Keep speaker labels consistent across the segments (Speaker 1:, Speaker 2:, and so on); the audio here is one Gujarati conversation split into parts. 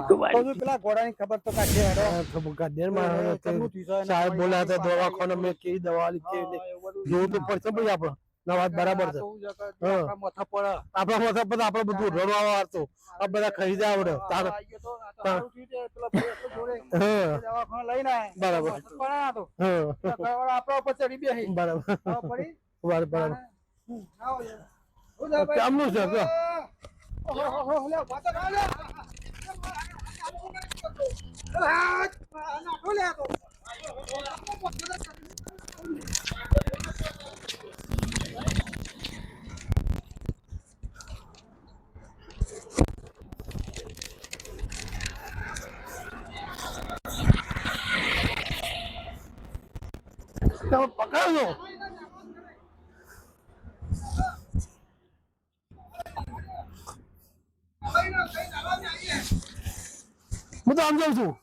Speaker 1: પેલા ઘોડાની ખબર તો કાઢે સાહેબ બોલ્યા હતા દવાખાના મેં કેવી દવા લીધી જોવું તો પડશે ભાઈ આપડે વાત બરાબર છે આપણા માથા પર આપડે બધું રડવા વાળતો આ બધા ખાઈ જાય આવડે બરાબર આપડા ઉપર ચડી બે બરાબર કેમનું છે પકડો હું તો આમ જાઉં છું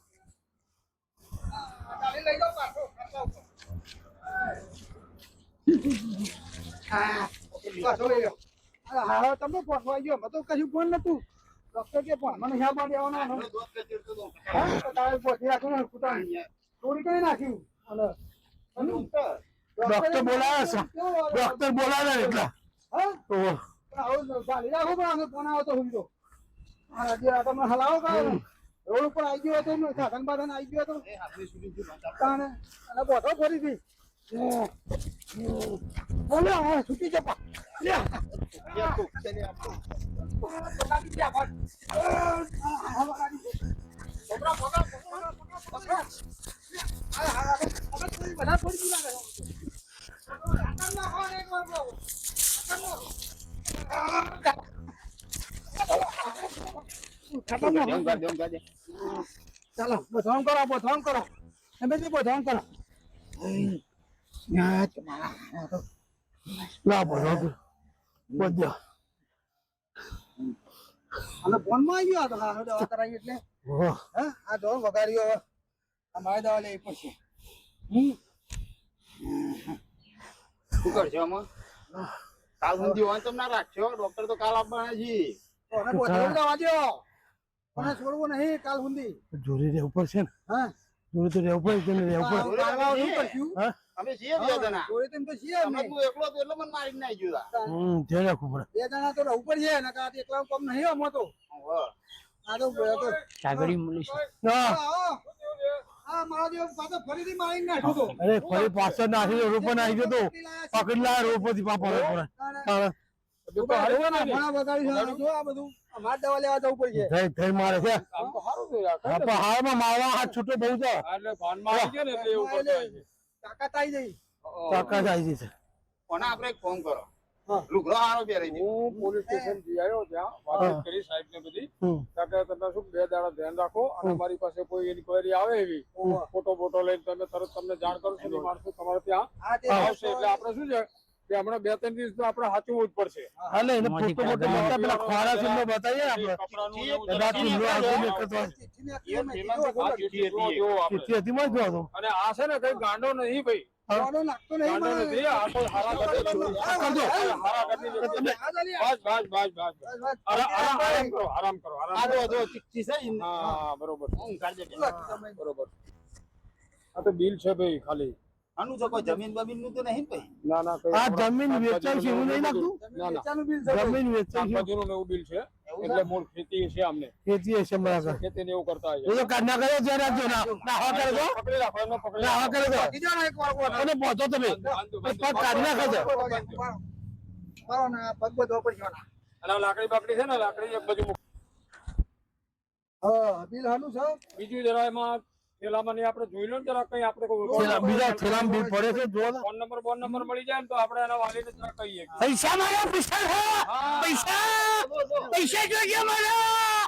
Speaker 1: તમે પહોંચવા ગયો મેં તો કશું ફોન નતું ડોક્ટર કે પણ મને હિસાબ દેવાનો પહોંચી રાખું થોડી કઈ નાખ્યું ડોક્ટર બોલાવે ડોક્ટર બોલાવે એટલા ગાડી રાખો પણ ફોન આવો તો હું તો તમે હલાવો રોડ ઉપર આવી ગયો હતો સાધન બાધન આવી ગયો હતો અને બોધો ફરી હતી બોલો હવે છૂટી જપા ચાલો બોધવાન કરો તમે બોધવાન કરો ના બોધો અને ફોન માં આવી ગયો હતો દવા કરાવી એટલે આ દવા વગાડ્યો અમારે દવા લેવી પડશે
Speaker 2: શું કરશો આમાં કાલ સુધી હોય તો ના રાખશો ડોક્ટર તો કાલ આપવાના છે
Speaker 1: મને છોડવું નહીં કાલ સુધી જોરી રહેવું પડશે ને હા જોરી તો રહેવું પડે
Speaker 2: અમે છીએ બે જણા
Speaker 1: જોરી તેમ તો છીએ
Speaker 2: અમે તું એકલો તો એટલે મને મારી નાઈ ગયો
Speaker 1: ધ્યાન રાખવું પડે બે જણા તો રહેવું પડશે ને કા એકલા કામ નહીં આમાં તો આ તો કાગડી મુલી હા મારો દિવસ પાછો ફરીથી મારી નાખ્યો તો અરે ફરી પાછળ નાખી રૂપો નાખી ગયો તો પકડલા રૂપો થી પાપા
Speaker 2: આપડે ફોન કરો લુગડો હારો પહેરી દે
Speaker 3: હું પોલીસ સ્ટેશન જઈ આવ્યો ત્યાં વાત કરી સાહેબ ને બધી તમે શું 2 દાડા ધ્યાન રાખો અને મારી પાસે કોઈ ઇન્ક્વાયરી આવે એવી ફોટો લઈને તમે તરત તમને જાણ કરો છો માણસો તમારે ત્યાં આવશે એટલે આપણે શું છે કે હમણાં 2-3 દિવસ તો આપણે સાચવવું જ પડશે
Speaker 1: હાલે એને ફોટો મોટા પેલા ખોરા સિંહ બતાવીએ
Speaker 3: અને આ છે ને કઈ ગાંડો નહીં ભાઈ
Speaker 1: લાગતો નહીં
Speaker 3: આરામ કરો બરોબર આ તો બિલ છે ભાઈ ખાલી
Speaker 2: આનું જો કોઈ જમીન બમીન નું તો નહીં ભાઈ
Speaker 3: ના
Speaker 1: આ જમીન વેચાણ છે એવું નહીં લાગતું જમીન વેચાણ છે
Speaker 3: એવું બિલ છે એટલે મૂળ ખેતી છે અમને
Speaker 1: ખેતી છે બરાબર
Speaker 3: ખેતી ને એવું કરતા હોય
Speaker 1: એ તો કાઢના કર્યો છે રાખજો ના હા કરે તો
Speaker 3: પકડી રાખો એમને પકડી
Speaker 1: ના હા કરે તો
Speaker 3: કીજો ને એક વાર
Speaker 1: અને પહોંચો તમે પગ કાઢના ખાજો
Speaker 2: મારો ના પગ બધો પડી ગયો
Speaker 3: અને લાકડી બાકડી છે ને લાકડી એક બાજુ
Speaker 1: બિલ હાલું છે
Speaker 3: બીજું જરા એમાં થેલામાં આપણે જોઈ લો ને જરા કઈ આપણે
Speaker 1: બીજા થેલામાં બિલ પડે છે જો
Speaker 3: ફોન નંબર મળી જાય ને તો આપણે એના વાલીને જરા કહીએ
Speaker 1: પૈસા મારા પૈસા જોઈએ મારા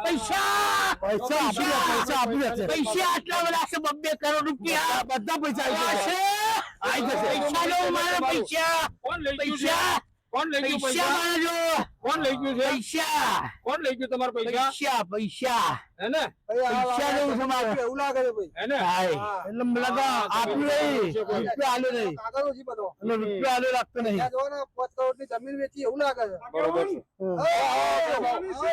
Speaker 1: પૈસા આપી દે પૈસા આટલા બધા છે 2 કરોડ રૂપિયા બધા પૈસા આવી જશે પૈસા લો મારા પૈસા
Speaker 3: કોણ લઈ ગયું
Speaker 1: પૈસા
Speaker 3: કોણ લઈ ગયું
Speaker 1: પૈસા મારા જો
Speaker 3: કોણ લઈ ગયું છે
Speaker 1: પૈસા
Speaker 3: કોણ લઈ ગયું તમારા પૈસા
Speaker 1: પૈસા
Speaker 3: હે ને
Speaker 1: પૈસા જેવું છે મારે.
Speaker 4: એવું લાગે છે ભાઈ.
Speaker 3: હે ને
Speaker 1: હાય. એટલે મને લાગે આપ્યું નહીં. રૂપિયો આલ્યો નહીં.
Speaker 4: કાગળો છે બધો.
Speaker 1: એટલે રૂપિયો આલ્યો લાગતો નહીં.
Speaker 4: ત્યાં જોવો ને 5 કરોડની જમીન વેચી એવું લાગે છે.
Speaker 3: બરોબર છે.
Speaker 4: હા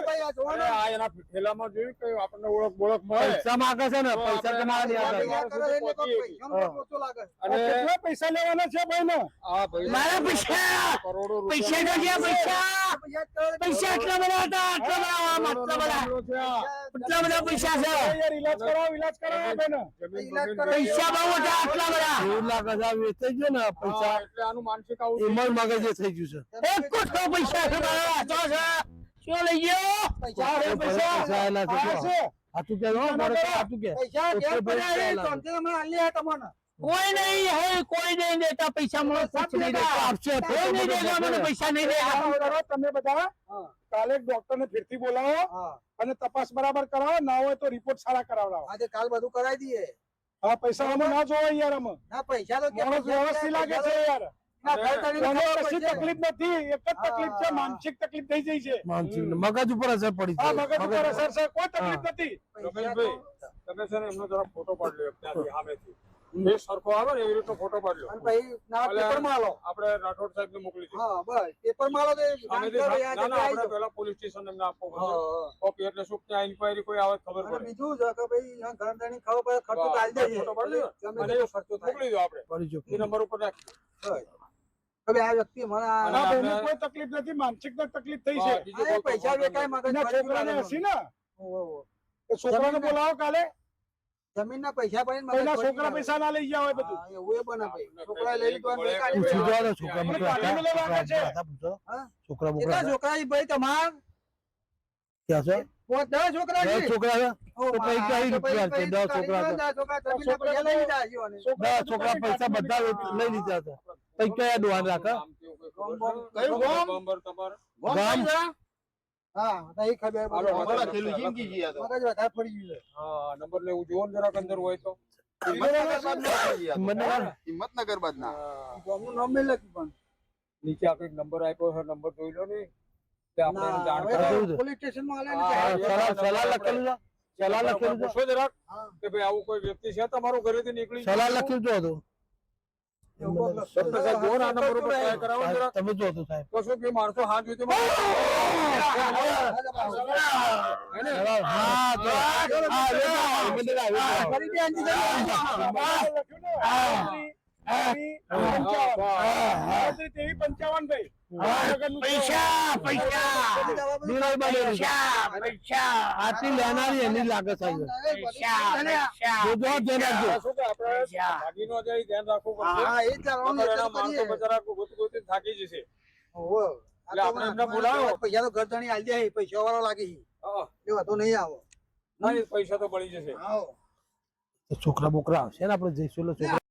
Speaker 4: ભાઈ આ જોવો ને.
Speaker 3: અરે આ એના થેલામાં જોયું કે આપણને ઓળખ મળે
Speaker 1: પૈસા માંગે છે ને પૈસા તમારા નહીં
Speaker 4: આ
Speaker 1: આપ્યા.
Speaker 4: યાદ કરે છે એટલે કોઈ પૈસાનો ઓછો લાગે છે.
Speaker 3: અને
Speaker 1: કેટલા પૈસા લેવાના છે ભાઈ ને?
Speaker 3: આ ભાઈ
Speaker 1: મારા પૈસા
Speaker 3: કરોડો
Speaker 1: પૈસા તો છે પૈસા
Speaker 4: યાદ કરે છે.
Speaker 1: પૈસા આટલા બધા હતા આટલા બધા આટલા બધા આટલા બધા પૈસા છે
Speaker 3: ઈલાજ કરાવો બેન
Speaker 1: પૈસા બહુ હતા આટલા બધા એવું લાગે છે આ વેચાઈ ગયો ને પૈસા
Speaker 3: એટલે આનું માનસિક આવું
Speaker 1: એમાં મગજ થઈ ગયું છે એક કોટો પૈસા છે મારા તો છે શું લઈ ગયો પૈસા આલા છે આ તું કે આ તું કે
Speaker 4: પૈસા ઘેર પડ્યા છે. શાંતિ તમે આલી હે તમને.
Speaker 1: કોઈ નહીં હે કોઈ નહીં દેતા પૈસા મને कुछ नहीं देता आपसे કોઈ નહીં દેगा મને પૈસા નહીં દેगा
Speaker 5: તમે બધા કાલે ડોક્ટર ને ફરીથી બોલાવો
Speaker 4: હા.
Speaker 5: અને તપાસ બરાબર કરાવો ના હોય તો રિપોર્ટ સારા કરાવડાવો
Speaker 4: આજે કાલ બધું કરાવી દઈએ.
Speaker 5: હા પૈસા અમે ના જોવા યાર અમે
Speaker 4: ના પૈસા તો
Speaker 5: માણસ વ્યવસ્થિત લાગે છે યાર
Speaker 4: ના ઘર તરીકે
Speaker 5: કોને
Speaker 4: ખબર
Speaker 5: કશી
Speaker 4: પડશે.
Speaker 5: તકલીફ નથી એક જ તકલીફ છે માનસિક તકલીફ થઈ જાય છે
Speaker 1: માનસિક મગજ ઉપર અસર પડી
Speaker 5: હા મગજ ઉપર અસર છે કોઈ તકલીફ નથી
Speaker 3: રમેશભાઈ તમે છે ને એમનો જરા ફોટો પાડી લો ત્યાંથી સામેથી એ સરખો આવે ને એવી રીતનો ફોટો પાડી લો
Speaker 4: અને પછી ના પેપરમાં આલો.
Speaker 3: આપણે રાઠોડ સાહેબ ને મોકલી દઈએ
Speaker 4: હા બસ પેપરમાં આલો તો જાણ
Speaker 3: સામેથી
Speaker 4: કરો, યાદ
Speaker 3: ના ના
Speaker 4: આવી
Speaker 3: આપણે
Speaker 4: જાઓ.
Speaker 3: પહેલા પોલીસ સ્ટેશન એમને આપવો
Speaker 4: હા,
Speaker 3: પડશે
Speaker 4: હા.
Speaker 3: કોપી એટલે શું ત્યાં ઇન્ક્વાયરી કોઈ આવે તો ખબર
Speaker 4: અને
Speaker 3: પડે
Speaker 4: બીજું છે કે ભાઈ આ ઘર ધણી ખબર પડે ખર્ચો તો આલી દઈએ.
Speaker 3: ફોટો પાડી દો
Speaker 4: ગમે
Speaker 3: અને
Speaker 4: તેટલો ખર્ચો થાય.
Speaker 3: મોકલી દો આપણે
Speaker 1: પડી જો
Speaker 3: એ નંબર ઉપર રાખી
Speaker 4: બસ. કે ભાઈ આ વ્યક્તિ મને આ-
Speaker 3: અને
Speaker 5: ના
Speaker 3: આપણે-
Speaker 5: ભાઈને કોઈ તકલીફ નથી માનસિક તકલીફ થઈ
Speaker 3: હા,
Speaker 5: છે
Speaker 3: બીજું
Speaker 4: આ
Speaker 3: કોઈ
Speaker 4: પૈસા
Speaker 3: વાંધો
Speaker 4: વેચાય
Speaker 3: નહીં.
Speaker 4: મગજ
Speaker 5: એના
Speaker 4: ફરી
Speaker 5: છોકરાને
Speaker 4: ગયું.
Speaker 5: હસી ને
Speaker 4: ઓહો, ઓહો.
Speaker 5: એ છોકરાને બોલાવો કાલે
Speaker 4: જમીનના પૈસા ભરીને મગજ
Speaker 5: કોઈના
Speaker 4: ફરી
Speaker 5: છોકરા
Speaker 4: ગયું.
Speaker 5: પૈસા ના લઈ ગયા હોય બધું
Speaker 4: હા, એવું એ બને ભાઈ. છોકરાએ લઈ લીધું અને કાઢી
Speaker 1: પૂછી
Speaker 4: દીધું.
Speaker 1: દો છોકરા
Speaker 5: મને
Speaker 1: મોકલા
Speaker 5: કાલે મળવા છે.
Speaker 1: પૂછો
Speaker 4: હા?
Speaker 1: છોકરા
Speaker 4: કેટલા
Speaker 1: મોકલા
Speaker 4: છોકરા છે ભાઈ તમાર?
Speaker 1: ક્યાં છે
Speaker 4: 10 છોકરા છે.
Speaker 1: 10 છોકરા છે
Speaker 4: ઓહ,
Speaker 1: તો પછી કઈ
Speaker 4: તો પછી
Speaker 1: રૂપિયા છે? 10 છોકરા છે.
Speaker 4: 10 છોકરા જમીનના પૈસા લઈ લીધા હજી ઓને.
Speaker 1: 10 છોકરા પૈસા બધા લઈ લીધા છે પછી કયા દોવાન રાખે
Speaker 3: નામ કેવું કોઈ ખબર
Speaker 4: ગોમ,
Speaker 3: છે?
Speaker 2: કયું ગોમ?
Speaker 3: ગોમ તમારે
Speaker 1: ગામ
Speaker 4: હા નહીં ખબર
Speaker 3: હાલો,
Speaker 4: બધું.
Speaker 3: હાલો.
Speaker 2: લખેલું જિંદગી જી આ તો.
Speaker 4: મગજ વધારે પડી ગયું છે.
Speaker 3: હા નંબર લેવું જોવો ને જરાક અંદર હોય તો
Speaker 2: હિંમતનગર બાદના લખેલી આ તો.
Speaker 1: હિંમતનગર?
Speaker 2: હિંમતનગર બાદના.
Speaker 3: હા.
Speaker 4: ગામનું નામ નહીં લખ્યું પણ.
Speaker 3: નીચે આપણે નંબર આપ્યો છે નંબર જોઈ લો ને તે આપણે એને
Speaker 4: ના,
Speaker 3: જાણ
Speaker 4: હવે
Speaker 3: કરાવો.
Speaker 1: કરાવી દો.
Speaker 4: પોલીસ સ્ટેશનમાં આલે ને
Speaker 3: હા,
Speaker 4: જાહેર
Speaker 1: સલાહ સલાહ લખેલું છે સલાહ લખેલું છે
Speaker 3: પૂછો જરાક
Speaker 4: હા.
Speaker 3: કે ભાઈ આવું કોઈ વ્યક્તિ છે તમારું ઘરેથી નીકળી
Speaker 1: સલાહ લખ્યું જો હતું
Speaker 4: એવું કોક લખ્યું.
Speaker 3: ડોક્ટર સાહેબ જોવો ને આ નંબર ઉપર ટ્રાય કરાવો ને જરાક
Speaker 1: તમે જો હતું સાહેબ
Speaker 3: તો શું કે માણસો હાથ જોઈતો
Speaker 1: હા તો
Speaker 4: ફરી બે અંજી
Speaker 1: પૈસા પૈસા પૈસા પૈસા આટલી લેનારી એની લાગે સાહેબ જો દેનાર
Speaker 3: શું કે આપણે ભાગીનો જાય ધ્યાન રાખવું પડશે
Speaker 4: હા એ જ લાવવાનું
Speaker 3: નકર
Speaker 4: એટલે
Speaker 3: એના
Speaker 4: તો
Speaker 3: માણસો
Speaker 4: કરીએ.
Speaker 3: બચારા ગોતી થાકી જશે
Speaker 4: ઓહો.
Speaker 3: એટલે આપણે એમને બોલાવો.
Speaker 4: પૈસા તો ઘર ધણી આલી દે પૈસા વાળો લાગે છે
Speaker 3: હા
Speaker 4: એ વાતો નહીં આવો
Speaker 3: ના, એ પૈસા તો બળી જશે
Speaker 4: આવો
Speaker 1: છોકરા બોકરા આવશે ને આપણે જઈશું એટલે છોકરા